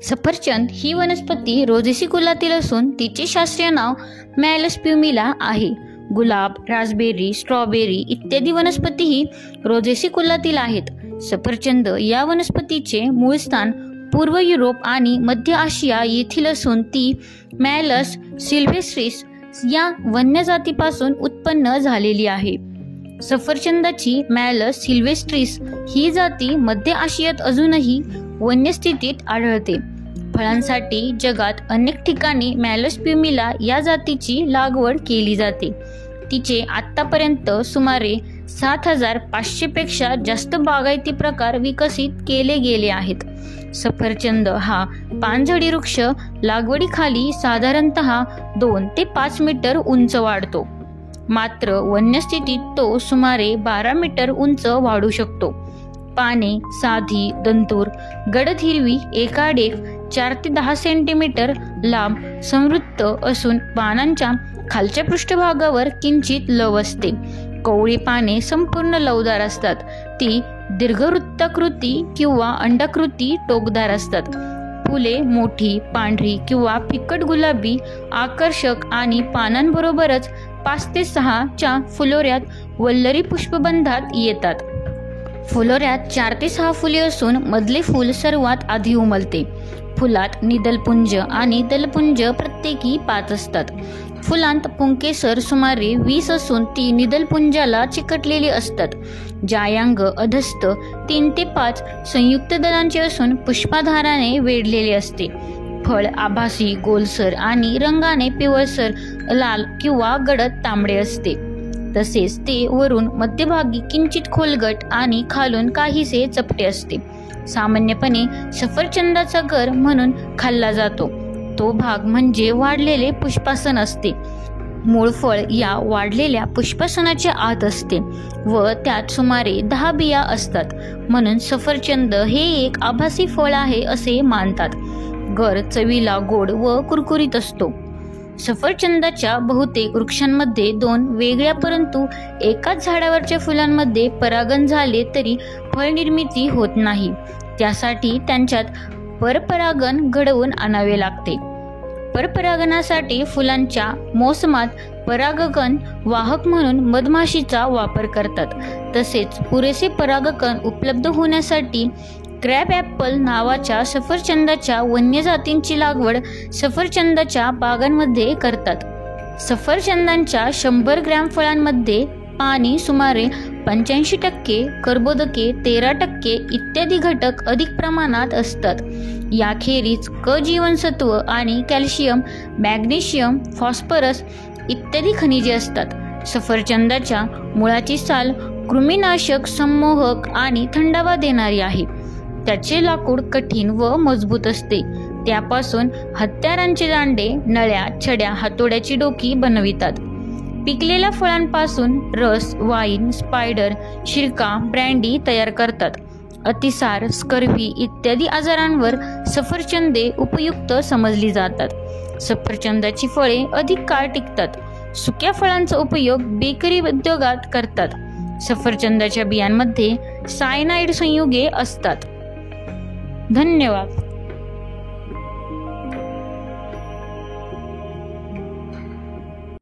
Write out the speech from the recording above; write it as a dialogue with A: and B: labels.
A: सफरचंद ही वनस्पती रोझेसी कुलातील असून तिचे शास्त्रीय नाव मॅलस प्युमिला आहे. गुलाब, रास्पबेरी, स्ट्रॉबेरी इत्यादी वनस्पतीही रोझेसी कुलातील आहेत. सफरचंद या वनस्पतीचे मूळ स्थान पूर्व युरोप आणि मध्य आशिया येथील असून ती मॅलस सिल्व्हेस्ट्रिस या वन्य जातीपासून उत्पन्न झालेली आहे. सफरचंदाची मॅलस सिल्व्हेस्ट्रिस ही जाती मध्य आशियात अजूनही वन्य स्थितीत आढळते. फळांसाठी जगात अनेक ठिकाणी मॅलस प्युमिला या जातीची लागवड केली जाते. तिचे आत्तापर्यंत सुमारे 7500 पेक्षा जास्त बागायती प्रकार विकसित केले गेले आहेत. सफरचंद हा पानझडी वृक्ष लागवडीखाली साधारणतः 2 ते 5 मीटर उंच वाढतो. मात्र वन्यस्थितीत तो सुमारे 12 मीटर उंच वाढू शकतो. पाने साधी, दंतूर, गडद हिरवी, एकाडेक 4 ते 10 सेंटीमीटर लांब, समृद्ध असून पानांच्या खालच्या पृष्ठभागावर किंचित लव असते. कवळी पाने संपूर्ण लवदार असतात. ती दीर्घवृत्ताकृती किंवा अंडाकृती टोकदार असतात. फुले मोठी, पांढरी किंवा फिकट गुलाबी, आकर्षक आणि पानांबरोबरच 5 ते 6 च्या फुलोऱ्यात वल्लरी पुष्पबंधात येतात. फुलोऱ्यात 4 ते 6 फुले असून मधले फूल सर्वात आधी उमलते. फुलात निदलपुंज आणि दलपुंज प्रत्येकी 5 असतात. फुलांत पुंकेसर सुमारे 20 असून ती निदलपुंजाला चिकटलेली असतात. जायांग अधस्त 3 ते 5 संयुक्त दलांचे असून पुष्पाधाराने वेढलेले असते. फळ आभासी, गोलसर आणि रंगाने पिवळसर, लाल किंवा गडद तांबडे असते. तसेच ते वरून मध्यभागी किंचित खोलगट आणि खालून काहीसे चपटे असते. सामान्यपणे सफरचंदाचा गर म्हणून खाल्ला जातो. तो भाग म्हणजे वाढलेले पुष्पासन असते. मूळ फळ या वाढलेल्या पुष्पासनाच्या आत असते व त्यात सुमारे 10 बिया असतात. म्हणून सफरचंद हे एक आभासी फळ आहे असे मानतात. गर चवीला गोड व कुरकुरीत असतो. सफरचंदाच्या बहुतेक वृक्षांमध्ये 2 वेगळ्या परंतु एकाच झाडावरच्या फुलांमध्ये परागण झाले तरी फळनिर्मिती होत नाही. त्यासाठी त्यांच्यात परपरागण घडवून आणावे लागते. परपरागणासाठी फुलांच्या मोसमात परागकण वाहक म्हणून मधमाशीचा वापर करतात. तसेच पुरेसे परागकण उपलब्ध होण्यासाठी क्रॅब ॲपल नावाच्या सफरचंदाच्या वन्य जातींची लागवड सफरचंदाच्या बागांमध्ये करतात. सफरचंदांच्या 100 ग्रॅम फळांमध्ये पाणी सुमारे 85%, कर्बोदके 13% इत्यादी घटक अधिक प्रमाणात असतात. याखेरीज क जीवनसत्व आणि कॅल्शियम, मॅग्नेशियम, फॉस्फरस इत्यादी खनिजे असतात. सफरचंदाच्या मुळाची साल कृमीनाशक, संमोहक आणि थंडावा देणारी आहे. त्याचे लाकूड कठीण व मजबूत असते. त्यापासून हत्यारांचे दांडे, नळ्या, छड्या, हातोड्याची डोकी बनवितात. पिकलेल्या फळांपासून रस, वाईन, स्पायडर, शिरका, ब्रँडी तयार करतात. अतिसार, स्कर्व्ही इत्यादी आजारांवर सफरचंदे उपयुक्त समजली जातात. सफरचंदाची फळे अधिक काळ टिकतात. सुक्या फळांचा उपयोग बेकरी उद्योगात करतात. सफरचंदाच्या बियांमध्ये सायनाइड संयुगे असतात. धन्यवाद.